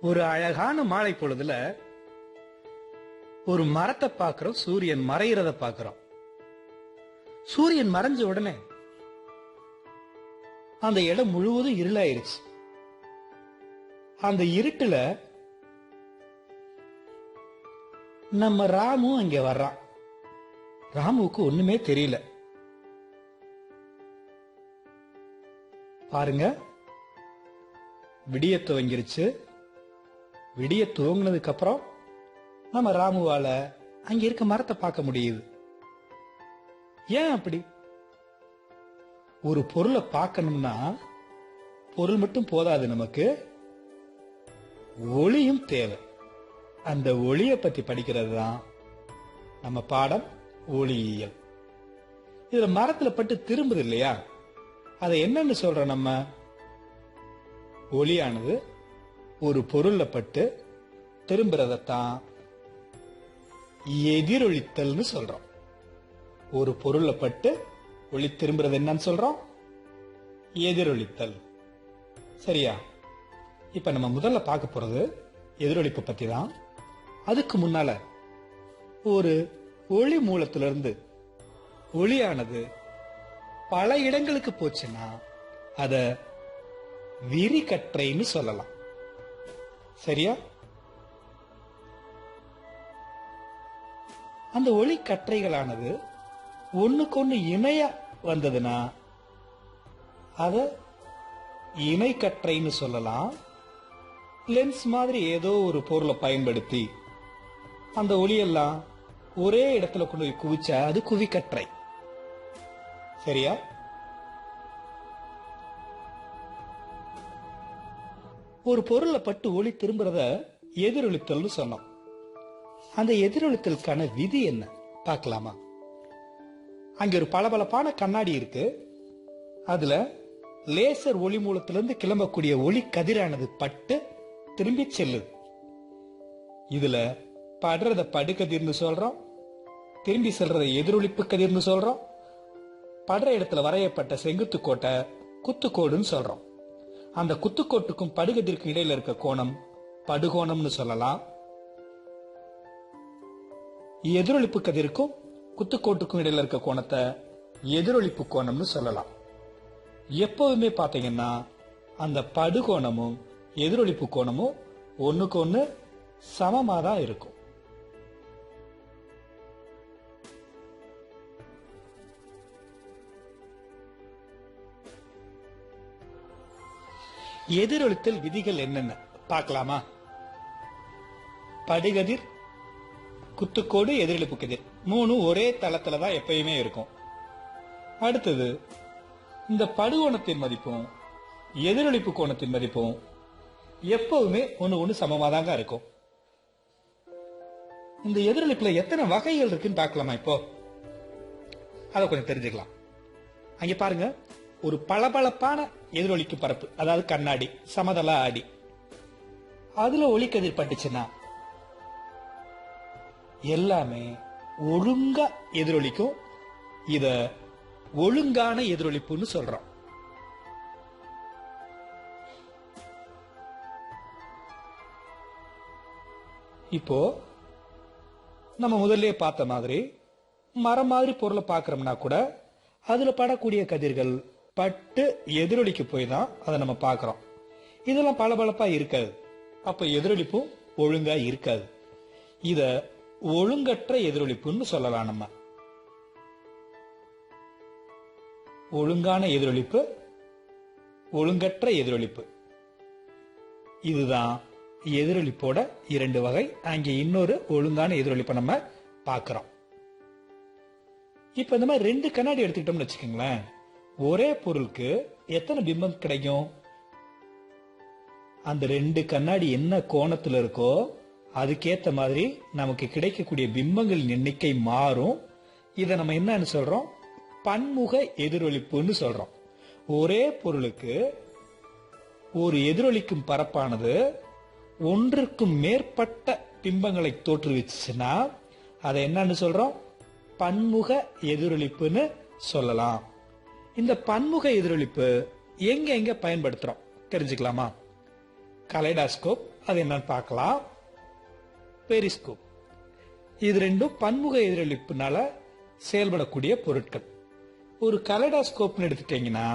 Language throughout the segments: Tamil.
ஒரு அழகான மாலை பொழுதுல ஒரு மரத்தை பார்க்கிறோம். சூரியன் மறைகிறத பார்க்கிறோம். சூரியன் மறைஞ்ச உடனே அந்த இடம் முழுவதும் இருளாயிருச்சு. அந்த இருட்டுல நம்ம ராமு அங்க வர்றான். ராமுவுக்கு ஒண்ணுமே தெரியல. பாருங்க, விடிய துவங்கிருச்சு. விடிய துவங்கினதுக்கு அப்புறம் நம்ம ராமுவால அங்க இருக்க மரத்தை பார்க்க முடியுது. ஏன் அப்படி? ஒரு பொருளை பார்க்கணும்னா பொருள் மட்டும் போதாது, நமக்கு ஒளியும் தேவை. அந்த ஒளியை பத்தி படிக்கிறது தான் நம்ம பாடம் ஒளியியல். இதுல மரத்துல பட்டு திரும்புது இல்லையா, அதை என்னன்னு சொல்றோம் நம்ம? ஒளியானது ஒரு பொருள்ல பட்டு திரும்புறதான் எதிரொலித்தல்னு சொல்றோம். ஒரு பொருள்ல பட்டு ஒளி திரும்புறது என்னன்னு சொல்றோம்? எதிரொலித்தல். சரியா? இப்ப நம்ம முதல்ல பார்க்க போறது எதிரொலிப்பு பத்தி தான். அதுக்கு முன்னால ஒரு ஒளி மூலத்திலிருந்து ஒளியானது பல இடங்களுக்கு போச்சுன்னா அத விரிகற்றைன்னு சொல்லலாம். சரியா? அந்த ஒளி கற்றைகளானது ஒண்ணுக்கு ஒண்ணு இணைய வந்ததுன்னா அத இணைக்கற்றைன்னு சொல்லலாம். லென்ஸ் மாதிரி ஏதோ ஒரு பொருளை பயன்படுத்தி அந்த ஒளியெல்லாம் ஒரே இடத்துல கொண்டு போய் குவிச்சா அது குவிக்கற்றை. சரியா? ஒரு பொருளை பட்டு ஒளி திரும்புறத எதிரொலித்தல் சொன்னோம். அந்த எதிரொலித்தலுக்கான விதி என்ன பார்க்கலாமா? அங்க ஒரு பளபளப்பான கண்ணாடி இருக்கு. அதுல லேசர் ஒளி மூலத்திலிருந்து கிளம்பக்கூடிய ஒளி கதிரானது பட்டு திரும்பி செல்லுது. இதுல படுறத படுகதிர்னு சொல்றோம், திரும்பி செல்றத எதிரொலிப்பு கதிர்னு சொல்றோம். படுற இடத்துல வரையப்பட்ட செங்குத்து கோட்டை குத்துக்கோடுன்னு சொல்றோம். அந்த குத்துக்கோட்டுக்கும் படுகதிர்க்கும் இடையில இருக்க கோணம் படுகோணம்னு சொல்லலாம். எதிரொலிப்பு கதிர்க்கும் குத்துக்கோட்டுக்கும் இடையில இருக்க கோணத்தை எதிரொலிப்பு கோணம்னு சொல்லலாம். எப்பவுமே பாத்தீங்கன்னா அந்த படுகோணமும் எதிரொலிப்பு கோணமும் ஒண்ணுக்கு ஒண்ணு சமமா தான் இருக்கும். எதிரொலித்தல் விதிகள் என்னென்ன பார்க்கலாமா? படுகதிர், குத்துக்கோடு, எதிரொலிப்பு கதிர் மூணு ஒரே தளத்துல தான் எப்பயுமே இருக்கும். அடுத்தது, இந்த படுகோணத்தின் மதிப்பும் எதிரொலிப்பு கோணத்தின் மதிப்பும் எப்பவுமே ஒண்ணு சமமாதாங்க இருக்கும். இந்த எதிரொலிப்புல எத்தனை வகைகள் இருக்குன்னு பார்க்கலாமா? இப்போ அதை கொஞ்சம் தெரிஞ்சுக்கலாம். அங்க பாருங்க, ஒரு பளபளப்பான எதிரொலிக்கு பரப்பு, அதாவது கண்ணாடி சமதள ஆடி, அதுல ஒளிக்கதிர் பட்டுச்சுன்னா எல்லாமே ஒழுங்கா எதிரொலிக்கும். இத ஒழுங்கான எதிரொலிப்புன்னு சொல்றோம். இப்போ நம்ம முதல்ல பார்த்த மாதிரி மரம் மாதிரி பொருளை பார்க்கறோம்னா கூட அதுல படக்கூடிய கதிர்கள் பட்டு எதிரொலிக்கு போய் தான் அதை நம்ம பார்க்கிறோம். இதெல்லாம் பளபளப்பா இருக்காது. அப்ப எதிரொலிப்பும் ஒழுங்கா இருக்காது. இத ஒழுங்கற்ற எதிரொலிப்புன்னு சொல்லலாம். நம்ம ஒழுங்கான எதிரொலிப்பு, ஒழுங்கற்ற எதிரொலிப்பு, இதுதான் எதிரொலிப்போட இரண்டு வகை. அங்க இன்னொரு ஒழுங்கான எதிரொலிப்பை நம்ம பார்க்கிறோம். இப்ப இந்த மாதிரி ரெண்டு கண்ணாடி எடுத்துக்கிட்டோம்னு வச்சுக்கோங்களேன், ஒரே பொருளுக்கு எத்தனை பிம்பம் கிடைக்கும்? அந்த ரெண்டு கண்ணாடி என்ன கோணத்துல இருக்கோ அதுக்கேத்த மாதிரி நமக்கு கிடைக்கக்கூடிய பிம்பங்களின் எண்ணிக்கை மாறும். இதை நம்ம என்னன்னு சொல்றோம்? பன்முக எதிரொலிப்புன்னு சொல்றோம். ஒரே பொருளுக்கு ஒரு எதிரொலிக்கும் பரப்பானது ஒன்றுக்கும் மேற்பட்ட பிம்பங்களை தோற்றுவிச்சுன்னா அதை என்னன்னு சொல்றோம்? பன்முக எதிரொலிப்புன்னு சொல்லலாம். இந்த பன்முக எதிரொலிப்பு எங்க எங்க பயன்படுத்துறோம் தெரிஞ்சுக்கலாமா? கலைடாஸ்கோப், அது என்னன்னு பார்க்கலாம். பெரிஸ்கோப், இது ரெண்டும் பன்முக எதிரொலிப்புனால செயல்படக்கூடிய பொருட்கள். ஒரு கலைடாஸ்கோப்னு எடுத்துட்டீங்கன்னா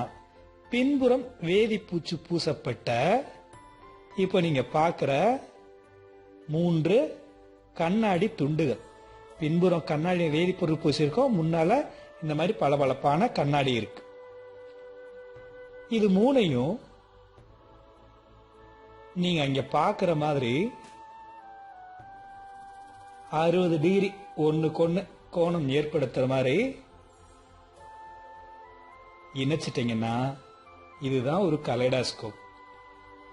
பின்புறம் வேதிப்பூச்சு பூசப்பட்ட, இப்ப நீங்க பார்க்கிற 3 கண்ணாடி துண்டுகள். பின்புறம் கண்ணாடி வேதிப்பொருள் பூசிருக்கோம், முன்னால இந்த மாதிரி பளபளப்பான கண்ணாடி இருக்கு. இது மூணையும் நீங்க அங்க பாக்குற மாதிரி 60 டிகிரி ஒண்ணுக்கொண்ணு கோணம் ஏற்படுத்துற மாதிரி இணைச்சிட்டீங்கன்னா இதுதான் ஒரு கலைடாஸ்கோப்.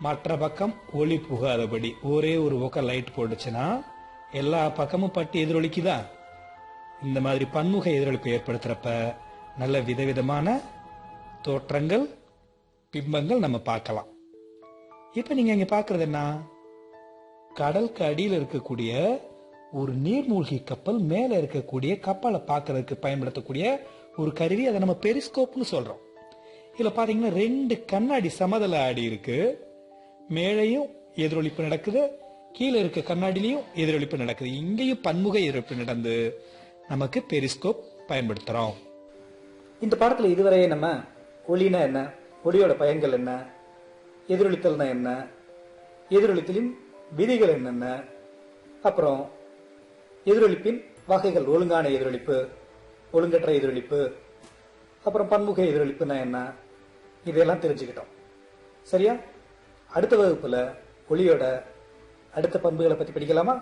மற்ற பக்கம் ஒளி புகாதபடி ஒரே ஒரு பக்கம் லைட் போட்டுச்சுன்னா எல்லா பக்கமும் பட்டு எதிரொலிக்குதா? இந்த மாதிரி பன்முக எதிரொலிப்பு ஏற்படுத்துறப்ப நல்ல விதவிதமான தோற்றங்கள், பிம்பங்கள் நம்ம பார்க்கலாம். இப்ப நீங்க இங்க பாக்குறது என்ன? கடலுக்கு அடியில் இருக்கக்கூடிய ஒரு நீர்மூழ்கி கப்பல் மேல இருக்கக்கூடிய கப்பலை பார்க்கறதுக்கு பயன்படுத்தக்கூடிய ஒரு கருவி. அதை நம்ம பெரிஸ்கோப்னு சொல்றோம். இதுல பாத்தீங்கன்னா 2 கண்ணாடி சமதள ஆடி இருக்கு. மேலையும் எதிரொலிப்பு நடக்குது, கீழே இருக்க கண்ணாடிலையும் எதிரொலிப்பு நடக்குது. இங்கேயும் பன்முக எதிரொலிப்பு நடந்து நமக்கு பெரிஸ்கோப் பயன்படுத்துறோம். இந்த பாடத்துல இதுவரையே நம்ம ஒளினா என்ன, ஒளியோட பயன்கள் என்ன, எதிரொலித்தல்னா என்ன, எதிரொலித்தலின் விதிகள் என்னென்ன, அப்புறம் எதிரொலிப்பின் வகைகள், ஒழுங்கான எதிரொலிப்பு, ஒழுங்கற்ற எதிரொலிப்பு, அப்புறம் பன்முக எதிரொலிப்புனா என்ன, இதெல்லாம் தெரிஞ்சுக்கிட்டோம். சரியா? அடுத்த வகுப்புல ஒளியோட அடுத்த பண்புகளை பத்தி படிக்கலாமா?